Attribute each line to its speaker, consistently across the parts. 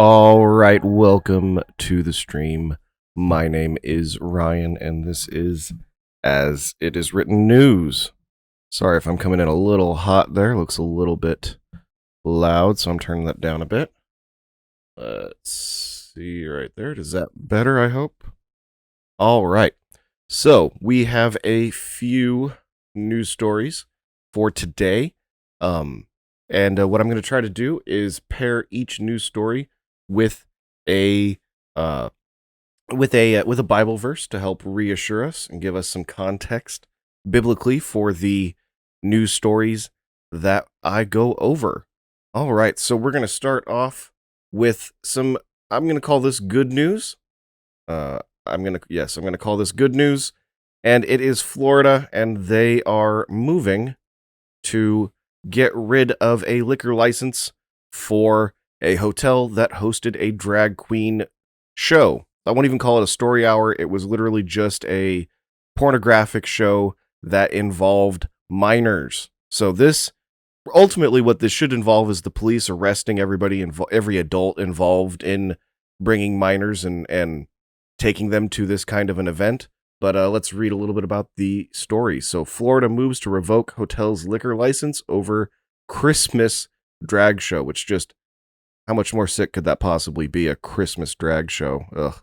Speaker 1: All right, welcome to the stream. My name is Ryan, and this is As It Is Written News. Sorry if I'm coming in a little hot there. Looks a little bit loud, so I'm turning that down a bit. Let's see right there. Is that better, I hope? All right. So we have a few news stories for today. And what I'm going to try to do is pair each news story with a with a Bible verse to help reassure us and give us some context biblically for the news stories that I go over. All right, so we're going to start off with some. I'm going to call this good news. I'm going to call this good news, and it is Florida, and they are moving to get rid of a liquor license for a hotel that hosted a drag queen show. I won't even call it a story hour. It was literally just a pornographic show that involved minors. So this ultimately what this should involve is the police arresting every adult involved in bringing minors and taking them to this kind of an event. But let's read a little bit about the story. So Florida moves to revoke hotel's liquor license over Christmas drag show, which just, how much more sick could that possibly be? A Christmas drag show. Ugh.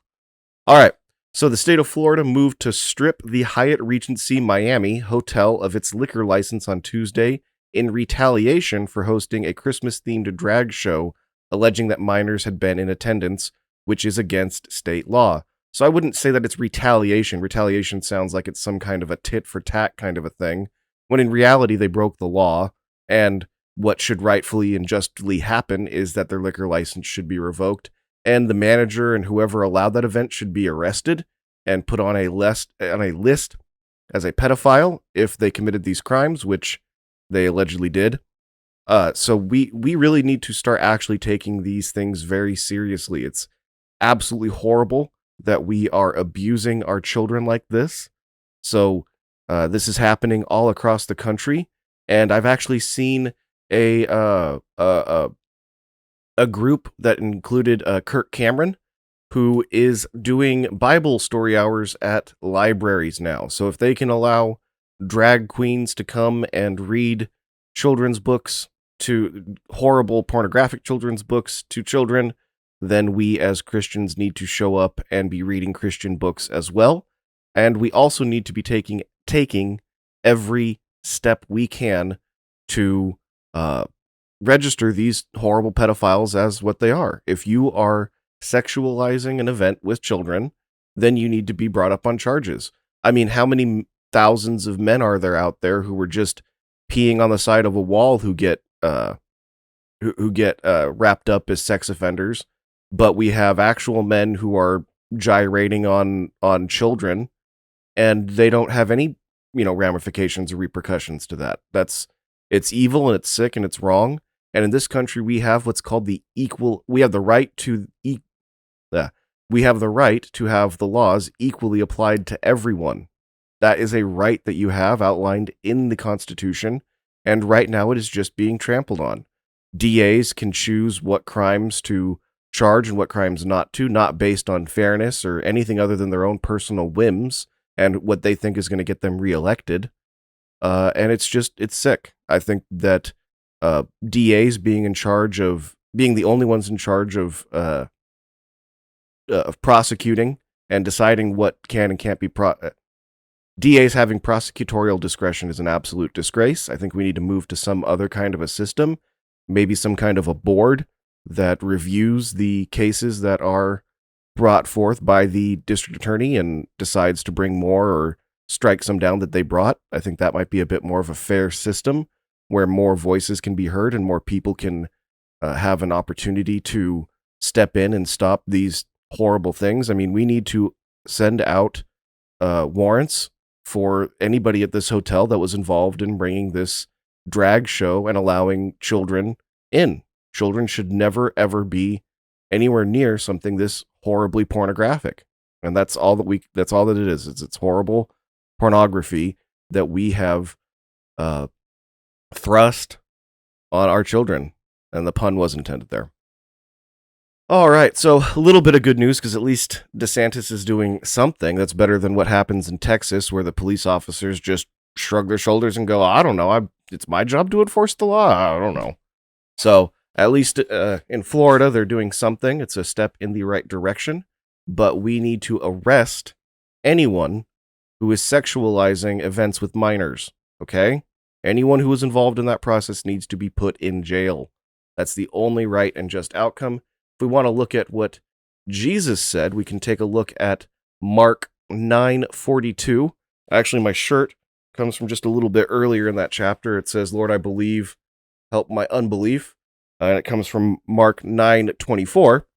Speaker 1: All right. So the state of Florida moved to strip the Hyatt Regency Miami hotel of its liquor license on Tuesday in retaliation for hosting a Christmas-themed drag show, alleging that minors had been in attendance, which is against state law. So I wouldn't say that it's retaliation. Retaliation sounds like it's some kind of a tit for tat kind of a thing, when in reality they broke the law, and what should rightfully and justly happen is that their liquor license should be revoked, and the manager and whoever allowed that event should be arrested and put on a list as a pedophile if they committed these crimes, which they allegedly did. So we really need to start actually taking these things very seriously. It's absolutely horrible that we are abusing our children like this. So this is happening all across the country, and I've actually seen a group that included Kirk Cameron, who is doing Bible story hours at libraries now. So if they can allow drag queens to come and read children's books, to horrible pornographic children's books to children, then we as Christians need to show up and be reading Christian books as well. And we also need to be taking every step we can to register these horrible pedophiles as what they are. If you are sexualizing an event with children, then you need to be brought up on charges. I mean, how many thousands of men are there out there who were just peeing on the side of a wall who get wrapped up as sex offenders, but we have actual men who are gyrating on children, and they don't have any ramifications or repercussions to that. It's evil and it's sick and it's wrong. And in this country, we have what's called we have the right to have the laws equally applied to everyone. That is a right that you have outlined in the Constitution, and right now it is just being trampled on. DAs can choose what crimes to charge and what crimes not to, not based on fairness or anything other than their own personal whims and what they think is going to get them reelected. And it's sick. I think that DAs being the only ones in charge of prosecuting and deciding what can and can't be DAs having prosecutorial discretion is an absolute disgrace. I think we need to move to some other kind of a system, maybe some kind of a board that reviews the cases that are brought forth by the district attorney and decides to bring more or strike some down that they brought. I think that might be a bit more of a fair system where more voices can be heard and more people can have an opportunity to step in and stop these horrible things. I mean, we need to send out warrants for anybody at this hotel that was involved in bringing this drag show and allowing children in. Children should never, ever be anywhere near something this horribly pornographic. And that's all that it is. It's horrible pornography that we have thrust on our children. And the pun was intended there. All right, so a little bit of good news because at least DeSantis is doing something that's better than what happens in Texas, where the police officers just shrug their shoulders and go, "I don't know, it's my job to enforce the law. I don't know." So at least in Florida, they're doing something. It's a step in the right direction, but we need to arrest anyone who is sexualizing events with minors. Okay, anyone who is involved in that process needs to be put in jail. That's the only right and just outcome. If we want to look at what Jesus said, we can take a look at Mark 9:42. Actually, my shirt comes from just a little bit earlier in that chapter. It says, "Lord, I believe, help my unbelief." And it comes from Mark 9:24.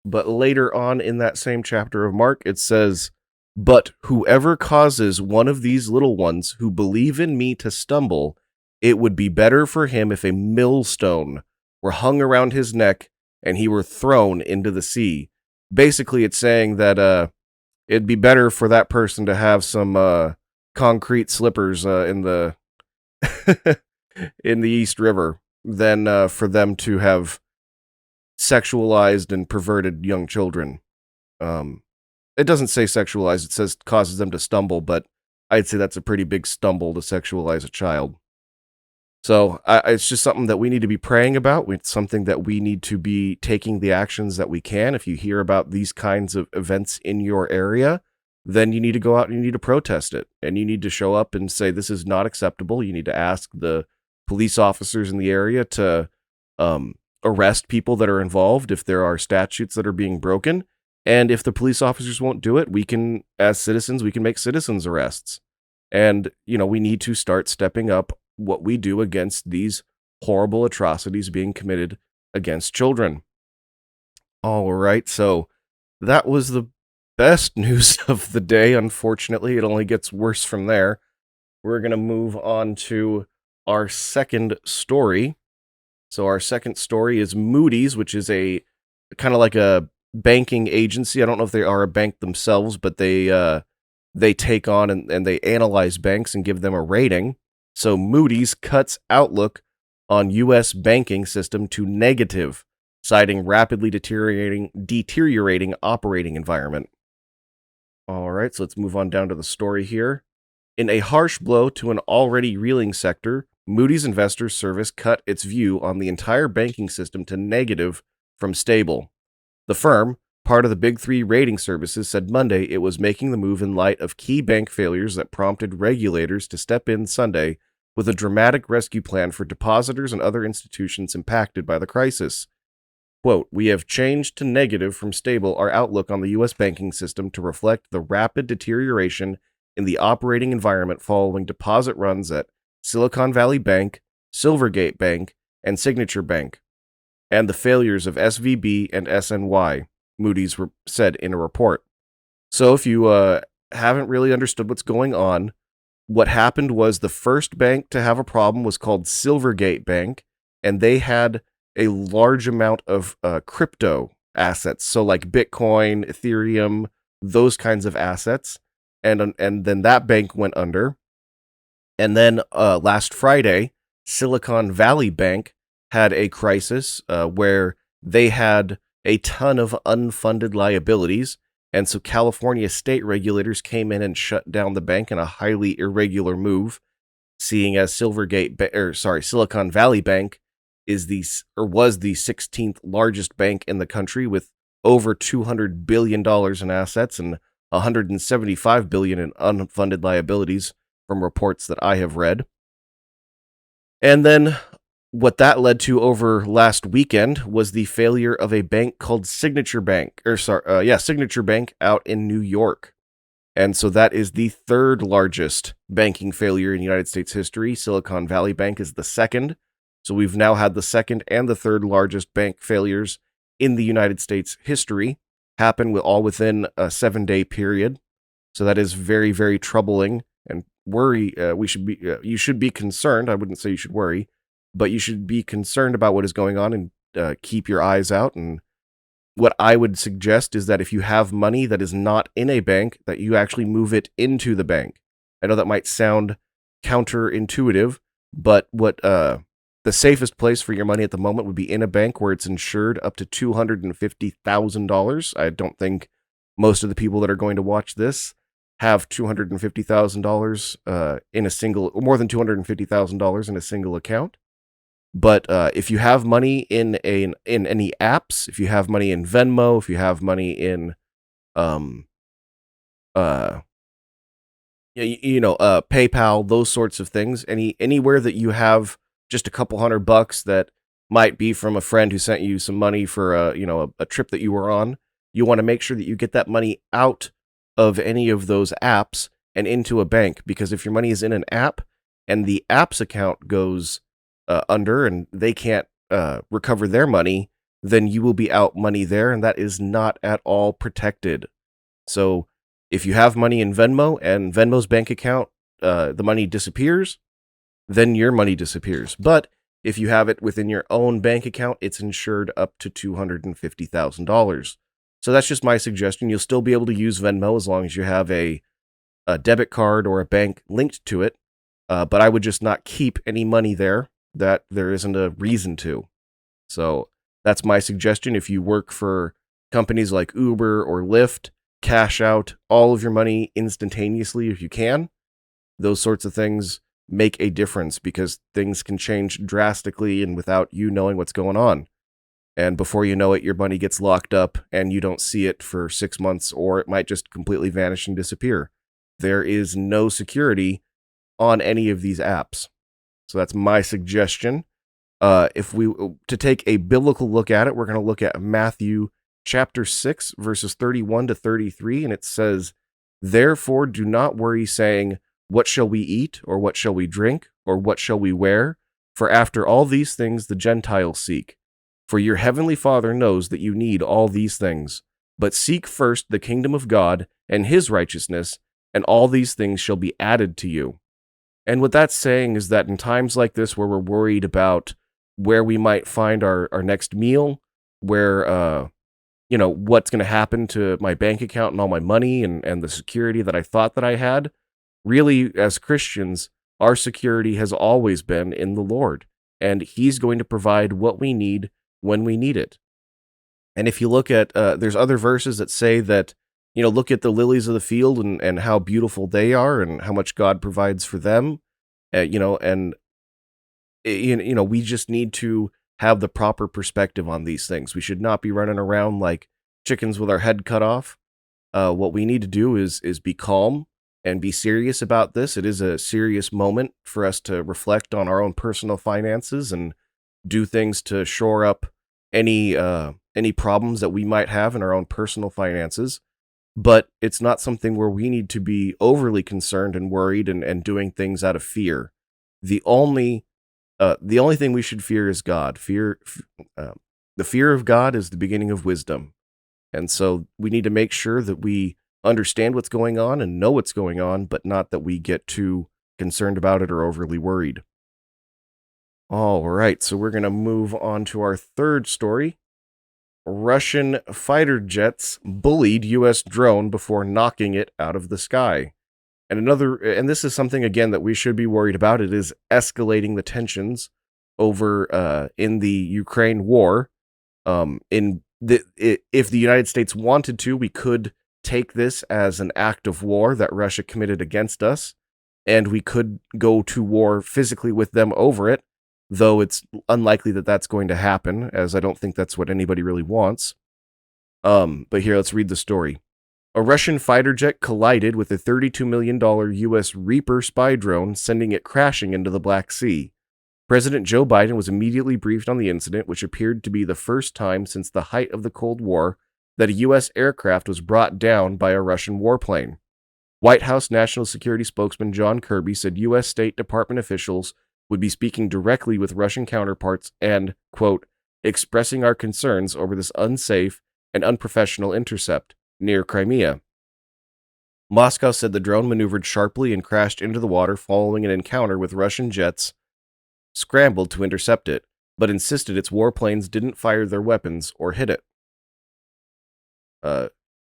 Speaker 1: But later on in that same chapter of Mark, it says, "But whoever causes one of these little ones who believe in me to stumble, it would be better for him if a millstone were hung around his neck and he were thrown into the sea." Basically, it's saying that it'd be better for that person to have some concrete slippers in the in the East River than for them to have sexualized and perverted young children. It doesn't say sexualized; it says causes them to stumble, but I'd say that's a pretty big stumble to sexualize a child. So it's just something that we need to be praying about. It's something that we need to be taking the actions that we can. If you hear about these kinds of events in your area, then you need to go out and you need to protest it. And you need to show up and say, this is not acceptable. You need to ask the police officers in the area to arrest people that are involved if there are statutes that are being broken. And if the police officers won't do it, we can, as citizens, we can make citizens arrests. And, we need to start stepping up what we do against these horrible atrocities being committed against children. All right, so that was the best news of the day. Unfortunately, it only gets worse from there. We're going to move on to our second story. So our second story is Moody's, which is a kind of like a banking agency. I don't know if they are a bank themselves, but they take on and they analyze banks and give them a rating. So Moody's cuts outlook on U.S. banking system to negative, citing rapidly deteriorating operating environment. All right, so let's move on down to the story here. In a harsh blow to an already reeling sector, Moody's Investors Service cut its view on the entire banking system to negative from stable. The firm, part of the Big Three rating services, said Monday it was making the move in light of key bank failures that prompted regulators to step in Sunday with a dramatic rescue plan for depositors and other institutions impacted by the crisis. Quote, "We have changed to negative from stable our outlook on the U.S. banking system to reflect the rapid deterioration in the operating environment following deposit runs at Silicon Valley Bank, Silvergate Bank, and Signature Bank, and the failures of SVB and SNY," Moody's said in a report. So if you haven't really understood what's going on, what happened was the first bank to have a problem was called Silvergate Bank, and they had a large amount of crypto assets, so like Bitcoin, Ethereum, those kinds of assets, and then that bank went under. And then last Friday, Silicon Valley Bank had a crisis where they had a ton of unfunded liabilities. And so California state regulators came in and shut down the bank in a highly irregular move, seeing as Silicon Valley Bank was the 16th largest bank in the country with over $200 billion in assets and $175 billion in unfunded liabilities from reports that I have read. And then what that led to over last weekend was the failure of a bank called Signature Bank out in New York. And so that is the third largest banking failure in United States history. Silicon Valley Bank is the second. So we've now had the second and the third largest bank failures in the United States history happen all within a 7-day period. So that is very, very troubling and you should be concerned. I wouldn't say you should worry, but you should be concerned about what is going on and keep your eyes out. And what I would suggest is that if you have money that is not in a bank, that you actually move it into the bank. I know that might sound counterintuitive, but what the safest place for your money at the moment would be in a bank where it's insured up to $250,000. I don't think most of the people that are going to watch this have $250,000 in a single, or more than $250,000 in a single account. But if you have money in any apps, if you have money in Venmo, if you have money in um uh PayPal, those sorts of things, anywhere that you have just a couple $100 that might be from a friend who sent you some money for a trip that you were on, you want to make sure that you get that money out of any of those apps and into a bank, because if your money is in an app and the app's account goes under and they can't recover their money, then you will be out money there, and that is not at all protected. So if you have money in Venmo and Venmo's bank account, the money disappears, then your money disappears. But if you have it within your own bank account, it's insured up to $250,000. So that's just my suggestion. You'll still be able to use Venmo as long as you have a debit card or a bank linked to it. But I would just not keep any money there that there isn't a reason to. So that's my suggestion. If you work for companies like Uber or Lyft, cash out all of your money instantaneously if you can. Those sorts of things make a difference because things can change drastically and without you knowing what's going on. And before you know it, your money gets locked up and you don't see it for 6 months, or it might just completely vanish and disappear. There is no security on any of these apps. So that's my suggestion. If we to take a biblical look at it, we're going to look at Matthew chapter 6, verses 31 to 33, and it says, "Therefore do not worry, saying, what shall we eat, or what shall we drink, or what shall we wear? For after all these things the Gentiles seek. For your heavenly Father knows that you need all these things. But seek first the kingdom of God and his righteousness, and all these things shall be added to you." And what that's saying is that in times like this where we're worried about where we might find our next meal, where what's going to happen to my bank account and all my money and the security that I thought that I had. Really, as Christians, our security has always been in the Lord, and he's going to provide what we need when we need it. And if you look at, there's other verses that say that, look at the lilies of the field and how beautiful they are and how much God provides for them. We just need to have the proper perspective on these things. We should not be running around like chickens with our head cut off. What we need to do is be calm and be serious about this. It is a serious moment for us to reflect on our own personal finances and do things to shore up any problems that we might have in our own personal finances. But it's not something where we need to be overly concerned and worried and doing things out of fear. The only thing we should fear is God. The fear of God is the beginning of wisdom. And so we need to make sure that we understand what's going on and know what's going on, but not that we get too concerned about it or overly worried. All right, so we're going to move on to our third story. Russian fighter jets bullied U.S. drone before knocking it out of the sky. And this is something, again, that we should be worried about. It is escalating the tensions over in the Ukraine war. If the United States wanted to, we could take this as an act of war that Russia committed against us, and we could go to war physically with them over it, though it's unlikely that that's going to happen, as I don't think that's what anybody really wants. But here, let's read the story. A Russian fighter jet collided with a $32 million U.S. Reaper spy drone, sending it crashing into the Black Sea. President Joe Biden was immediately briefed on the incident, which appeared to be the first time since the height of the Cold War that a U.S. aircraft was brought down by a Russian warplane. White House National Security spokesman John Kirby said U.S. State Department officials would be speaking directly with Russian counterparts and, quote, expressing our concerns over this unsafe and unprofessional intercept near Crimea. Moscow said the drone maneuvered sharply and crashed into the water following an encounter with Russian jets scrambled to intercept it, but insisted its warplanes didn't fire their weapons or hit it.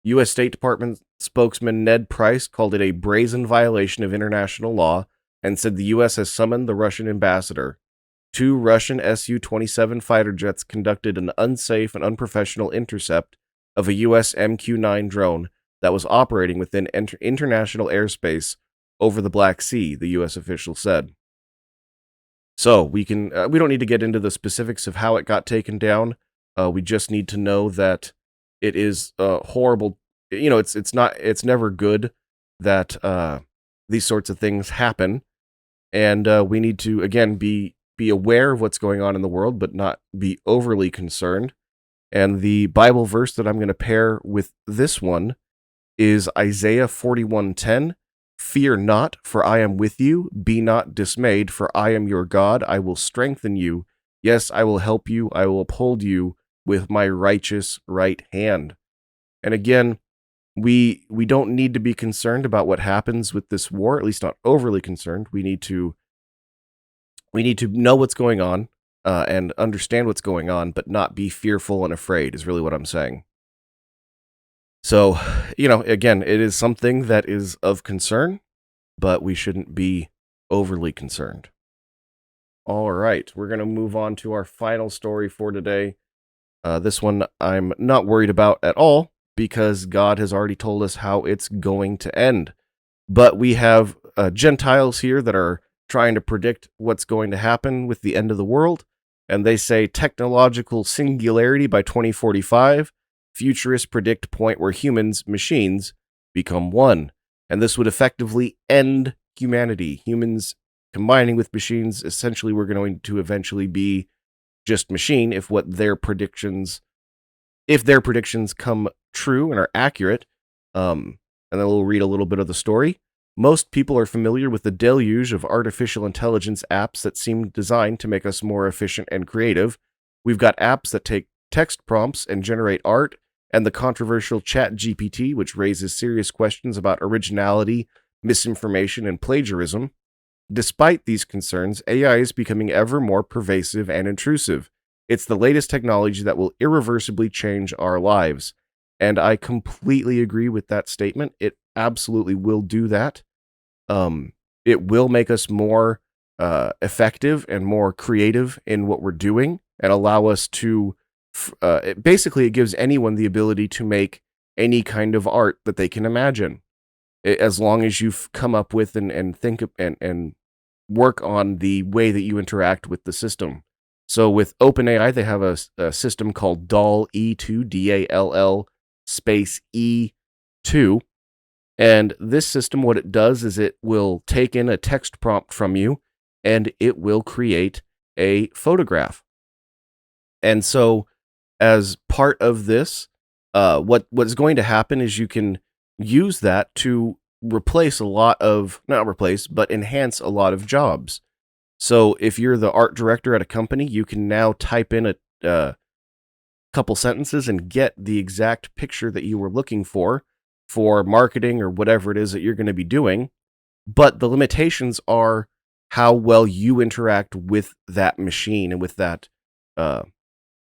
Speaker 1: U.S. State Department spokesman Ned Price called it a brazen violation of international law and said the U.S. has summoned the Russian ambassador. two Russian Su-27 fighter jets conducted an unsafe and unprofessional intercept of a U.S. MQ-9 drone that was operating within international airspace over the Black Sea, the U.S. official said. So we don't need to get into the specifics of how it got taken down. We just need to know that it is horrible. It's never good that these sorts of things happen, and we need to again be aware of what's going on in the world, but not be overly concerned. And the Bible verse that I'm going to pair with this one is Isaiah 41:10. Fear not, for I am with you. Be not dismayed, for I am your God. I will strengthen you. Yes, I will help you. I will uphold you with my righteous right hand. And again, we don't need to be concerned about what happens with this war, at least not overly concerned. We need to know what's going on and understand what's going on, but not be fearful and afraid is really what I'm saying. So, again, it is something that is of concern, but we shouldn't be overly concerned. All right, we're going to move on to our final story for today. This one I'm not worried about at all because God has already told us how it's going to end. But we have Gentiles here that are trying to predict what's going to happen with the end of the world, and they say technological singularity by 2045. Futurists predict point where humans, machines, become one. And this would effectively end humanity. Humans combining with machines, essentially we're going to eventually be just machine if their predictions come true and are accurate. And then we'll read a little bit of the story. Most people are familiar with the deluge of artificial intelligence apps that seem designed to make us more efficient and creative. We've got apps that take text prompts and generate art, and the controversial ChatGPT, which raises serious questions about originality, misinformation, and plagiarism. Despite these concerns, AI is becoming ever more pervasive and intrusive. It's the latest technology that will irreversibly change our lives. And I completely agree with that statement. It absolutely will do that. It will make us more effective and more creative in what we're doing and allow us to it gives anyone the ability to make any kind of art that they can imagine, as long as you've come up with and think and work on the way that you interact with the system. So with OpenAI, they have a system called DALL-E2, DALL space E2. And this system, what it does is it will take in a text prompt from you and it will create a photograph. And so as part of this, what's going to happen is you can use that to enhance a lot of jobs. So if you're the art director at a company, you can now type in a couple sentences and get the exact picture that you were looking for marketing or whatever it is that you're going to be doing. But the limitations are how well you interact with that machine and with that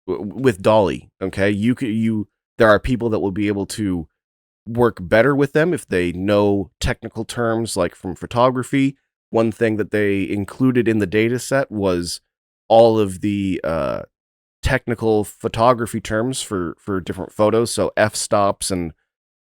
Speaker 1: with DALL-E. Okay, there are people that will be able to work better with them if they know technical terms, like from photography. One thing that they included in the data set was all of the technical photography terms for different photos, so f-stops and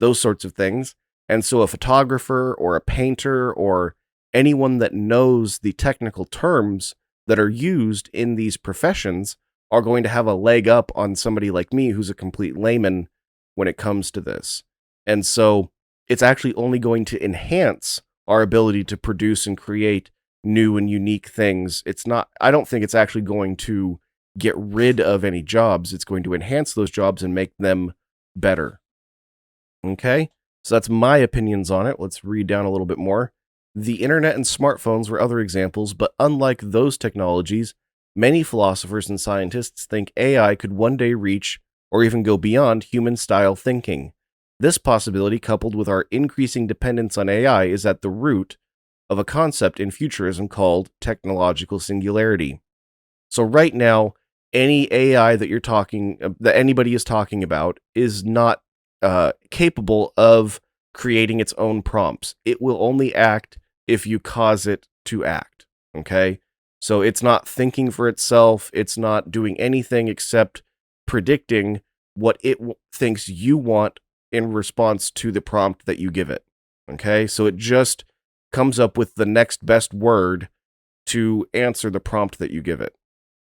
Speaker 1: those sorts of things. And so a photographer or a painter or anyone that knows the technical terms that are used in these professions are going to have a leg up on somebody like me who's a complete layman when it comes to this. And so it's actually only going to enhance our ability to produce and create new and unique things. I don't think it's actually going to get rid of any jobs. It's going to enhance those jobs and make them better. Okay, so that's my opinions on it. Let's read down a little bit more. The internet and smartphones were other examples, but unlike those technologies, many philosophers and scientists think AI could one day reach or even go beyond human-style thinking. This possibility, coupled with our increasing dependence on AI, is at the root of a concept in futurism called technological singularity. So right now, any AI that anybody is talking about is not capable of creating its own prompts. It will only act if you cause it to act. Okay? So it's not thinking for itself. It's not doing anything except predicting what it thinks you want in response to the prompt that you give it. Okay, so it just comes up with the next best word to answer the prompt that you give it.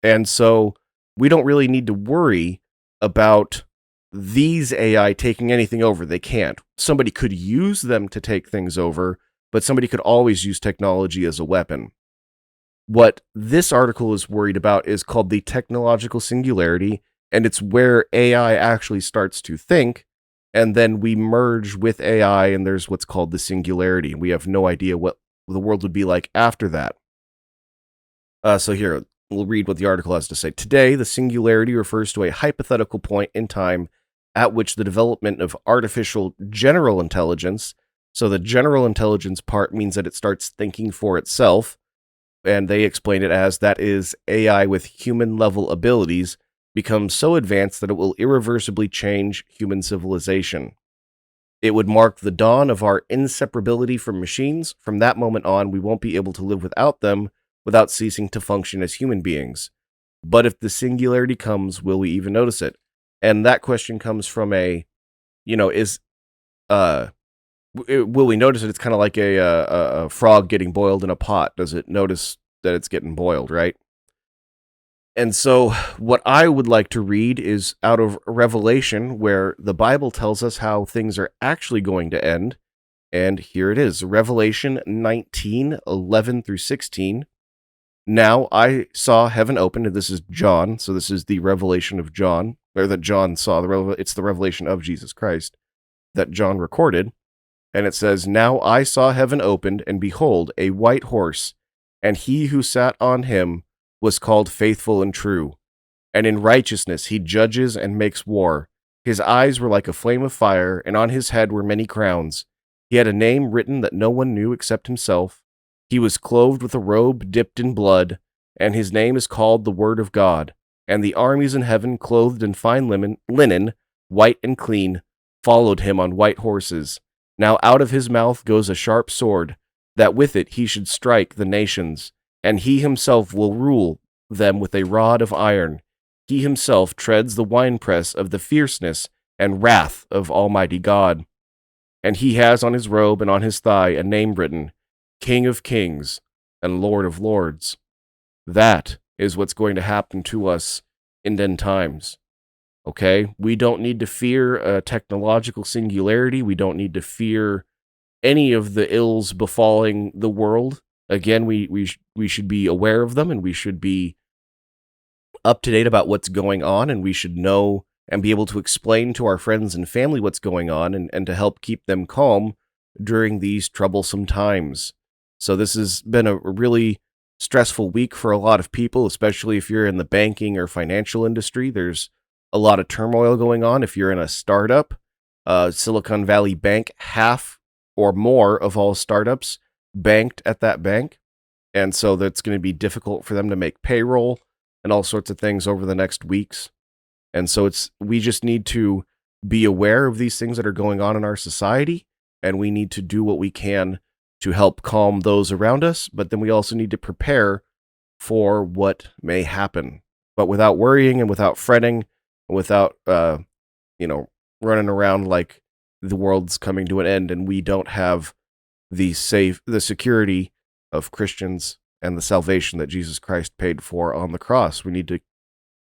Speaker 1: And so we don't really need to worry about these AI taking anything over. They can't. Somebody could use them to take things over, but somebody could always use technology as a weapon. What this article is worried about is called the technological singularity, and it's where AI actually starts to think, and then we merge with AI, and there's what's called the singularity. We have no idea what the world would be like after that. So here, we'll read what the article has to say. Today, the singularity refers to a hypothetical point in time at which the development of artificial general intelligence, so the general intelligence part means that it starts thinking for itself, and they explain it as that is AI with human-level abilities, becomes so advanced that it will irreversibly change human civilization. It would mark the dawn of our inseparability from machines. From that moment on, we won't be able to live without them without ceasing to function as human beings. But if the singularity comes, will we even notice it? And that question comes from will we notice it? It's kind of like a frog getting boiled in a pot. Does it notice that it's getting boiled, right? And so what I would like to read is out of Revelation, where the Bible tells us how things are actually going to end. And here it is, Revelation 19:11-16. Now I saw heaven open, and this is John, so this is the revelation of John, or that John saw. It's the revelation of Jesus Christ that John recorded. And it says, Now I saw heaven opened, and behold, a white horse, and he who sat on him was called Faithful and True. And in righteousness he judges and makes war. His eyes were like a flame of fire, and on his head were many crowns. He had a name written that no one knew except himself. He was clothed with a robe dipped in blood, and his name is called the Word of God. And the armies in heaven, clothed in fine linen, white and clean, followed him on white horses. Now out of his mouth goes a sharp sword, that with it he should strike the nations, and he himself will rule them with a rod of iron. He himself treads the winepress of the fierceness and wrath of Almighty God. And he has on his robe and on his thigh a name written, King of Kings and Lord of Lords. That is what's going to happen to us in end times. Okay? We don't need to fear a technological singularity. We don't need to fear any of the ills befalling the world. Again, we should be aware of them, and we should be up to date about what's going on, and we should know and be able to explain to our friends and family what's going on, and to help keep them calm during these troublesome times. So this has been a really stressful week for a lot of people, especially if you're in the banking or financial industry. There's a lot of turmoil going on. If you're in a startup, Silicon Valley Bank, half or more of all startups banked at that bank. And so that's going to be difficult for them to make payroll and all sorts of things over the next weeks. And so we just need to be aware of these things that are going on in our society, and we need to do what we can to help calm those around us, but then we also need to prepare for what may happen, but without worrying and without fretting, and without running around like the world's coming to an end and we don't have the security of Christians and the salvation that Jesus Christ paid for on the cross. We need to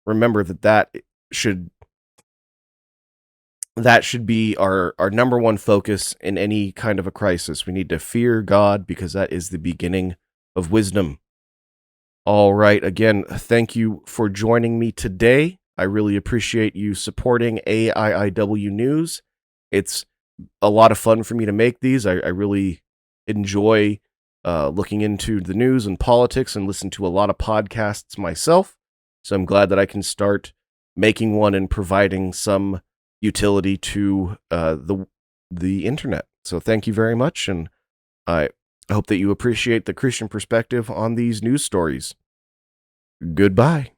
Speaker 1: remember that should be our number one focus in any kind of a crisis. We need to fear God, because that is the beginning of wisdom. All right. Again, thank you for joining me today. I really appreciate you supporting AiiW News. It's a lot of fun for me to make these. I really enjoy looking into the news and politics, and listen to a lot of podcasts myself. So I'm glad that I can start making one and providing some utility to the internet. So thank you very much, and I hope that you appreciate the Christian perspective on these news stories. Goodbye.